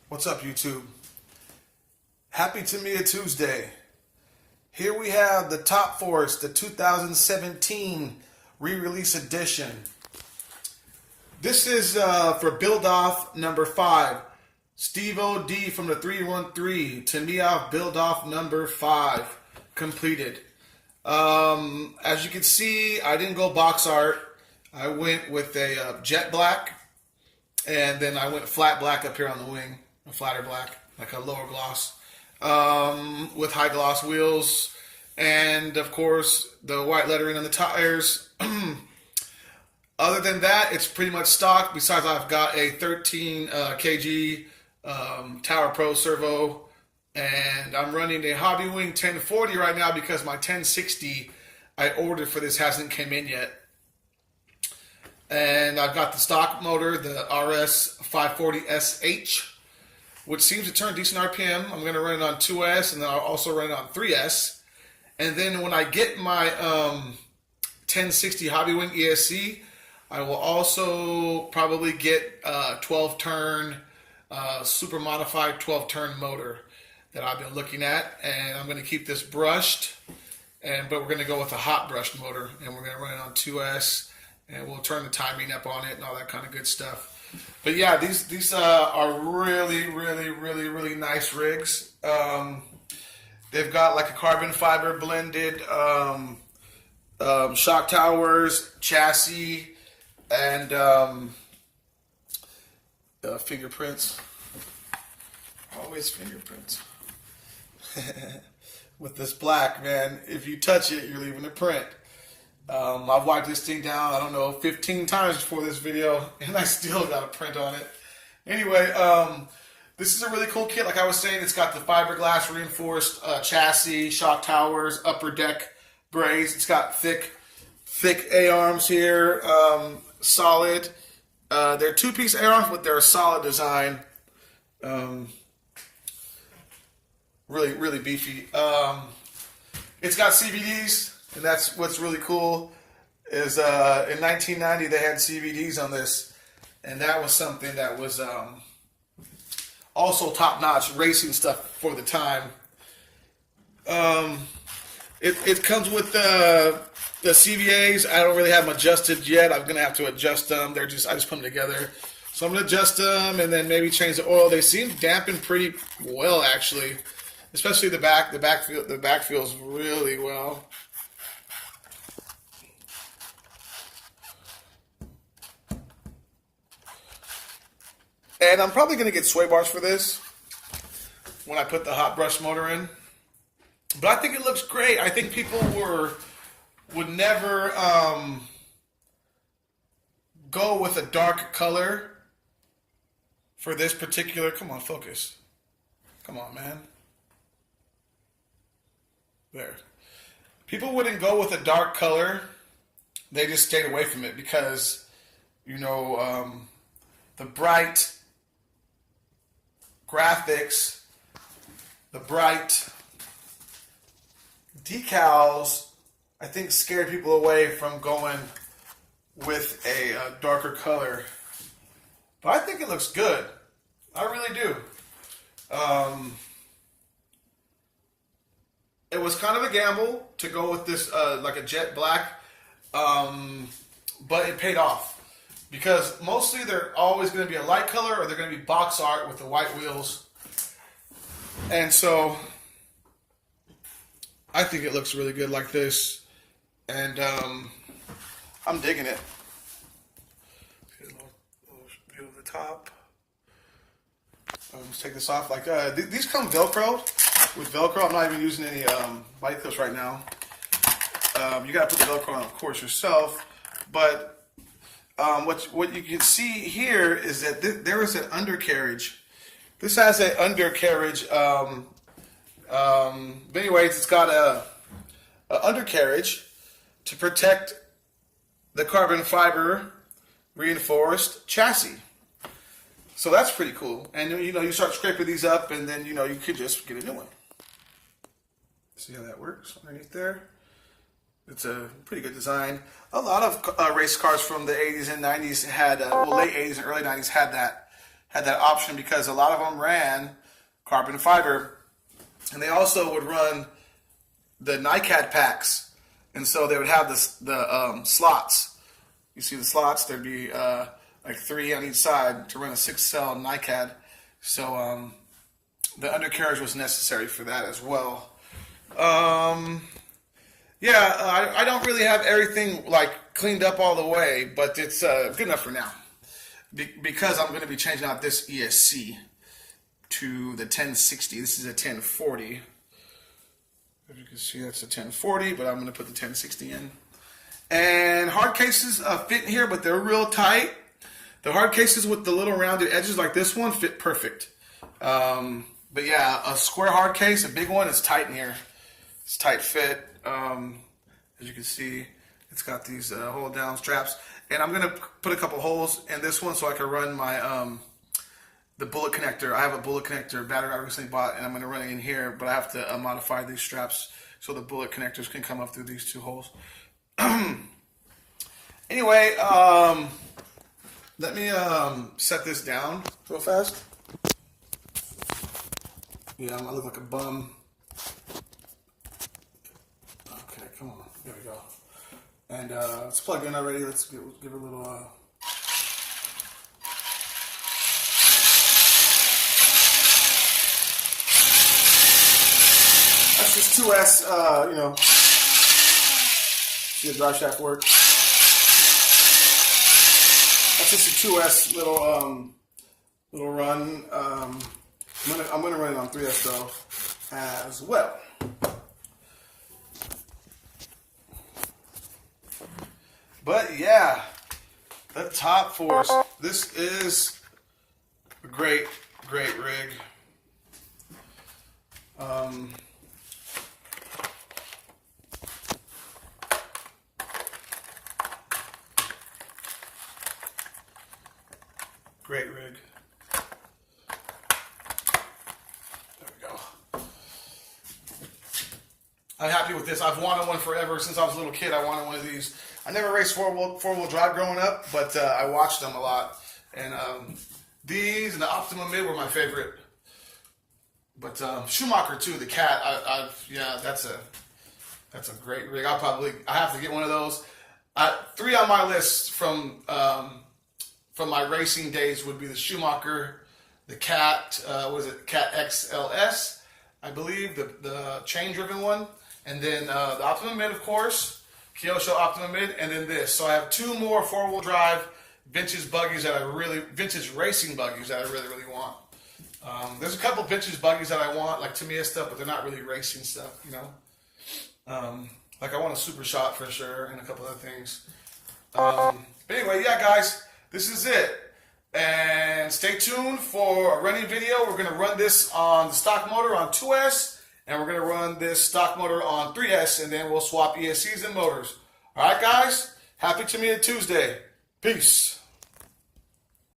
What's up, YouTube? Happy Tamiya Tuesday. Here we have the Top Force, the 2017 re-release edition. This is for build off number 5. Steve O.D. from the 313. Tamiya build off number 5 completed. As you can see, I didn't go box art. I went with a jet black, and then I went flat black up here on the wing, a flatter black, like a lower gloss, with high gloss wheels, and of course the white lettering on the tires. Other than that, it's pretty much stock. Besides, I've got a 13 kg Tower Pro servo, and I'm running a Hobby Wing 1040 right now because my 1060 I ordered for this hasn't come in yet. And I've got the stock motor, the RS 540SH, which seems to turn decent RPM. I'm going to run it on 2S, and then I'll also run it on 3S. And then when I get my 1060 Hobby Wing ESC, I will also probably get a 12-turn, super modified 12-turn motor that I've been looking at. And I'm going to keep this brushed, but we're going to go with a hot brushed motor, and we're going to run it on 2S. And we'll turn the timing up on it and all that kind of good stuff. But yeah, these are really nice rigs. They've got like a carbon fiber blended shock towers, chassis, and fingerprints. Always fingerprints. With this black, man, if you touch it, you're leaving a print. I've wiped this thing down, I don't know, 15 times before this video, and I still got a print on it. Anyway, this is a really cool kit. Like I was saying, it's got the fiberglass reinforced chassis, shock towers, upper deck brace. It's got thick A-arms here, solid. They're two-piece A-arms, but they're a solid design. Really beefy. It's got CBDs. And that's what's really cool is in 1990 they had CVDs on this, and that was something that was also top-notch racing stuff for the time. It comes with the CBAs. I don't really have them adjusted yet. I'm gonna have to adjust them. I just put them together, so I'm gonna adjust them and then maybe change the oil. They seem dampened pretty well, actually, especially the back. The back feels really well. And I'm probably going to get sway bars for this when I put the hot brush motor in. But I think it looks great. I think people would never go with a dark color for this particular... Come on, focus. Come on, man. There. People wouldn't go with a dark color. They just stayed away from it because, you know, the bright graphics, the bright decals, I think scared people away from going with a darker color. But I think it looks good. I really do. It was kind of a gamble to go with this like a jet black, but it paid off. Because mostly they're always going to be a light color or they're going to be box art with the white wheels. And so I think it looks really good like this. And I'm digging it. Get a little view of the top. Let's take this off. Like these come Velcro. With Velcro, I'm not even using any bite clips right now. You got to put the Velcro on, of course, yourself. But what you can see here is that there is an undercarriage. This has an undercarriage. But anyways, it's got a undercarriage to protect the carbon fiber reinforced chassis. So that's pretty cool. And you know, you start scraping these up, and then you could just get a new one. See how that works underneath there? It's a pretty good design. A lot of race cars from the 80s and 90s had, well, late 80s and early 90s had had that option because a lot of them ran carbon fiber, and they also would run the NiCad packs, and so they would have the slots. You see the slots? There'd be like 3 on each side to run a 6-cell NiCad. So the undercarriage was necessary for that as well. Yeah, I don't really have everything like cleaned up all the way, but it's good enough for now. Because I'm going to be changing out this ESC to the 1060. This is a 1040. As you can see, that's a 1040, but I'm going to put the 1060 in. And hard cases fit in here, but they're real tight. The hard cases with the little rounded edges like this one fit perfect. But yeah, a square hard case, a big one, is tight in here. It's tight fit. As you can see, it's got these hold down straps. And I'm going to put a couple holes in this one so I can run my the bullet connector. I have a bullet connector battery I recently bought, and I'm going to run it in here, but I have to modify these straps so the bullet connectors can come up through these 2 holes. Anyway, let me set this down real fast. Yeah, I look like a bum. Okay, come on. There we go. And it's plugged in already. Let's give it a little... That's just 2S, you know. See the drive shaft work. That's just a 2S little run. I'm gonna run it on 3S though as well. But yeah, the Top Force. This is a great rig. Great rig. There we go. I'm happy with this. I've wanted one forever. Since I was a little kid, I wanted one of these. I never raced four-wheel drive growing up, but I watched them a lot. And these and the Optima Mid were my favorite. But Schumacher too, the Cat. Yeah, that's a great rig. I have to get one of those. 3 on my list from my racing days would be the Schumacher, the Cat, Cat XLS, I believe, the chain-driven one, and then the Optima Mid, of course, Kyosho Optima Mid, and then this. So I have 2 more 4-wheel drive vintage buggies vintage racing buggies that I really want. There's a couple vintage buggies that I want, like Tamiya stuff, but they're not really racing stuff, you know. Like I want a Super Shot for sure, and a couple other things. But anyway, yeah, guys. This is it, and stay tuned for a running video. We're going to run this on the stock motor on 2S, and we're going to run this stock motor on 3S, and then we'll swap ESCs and motors. All right, guys? Happy Tamiya Tuesday. Peace.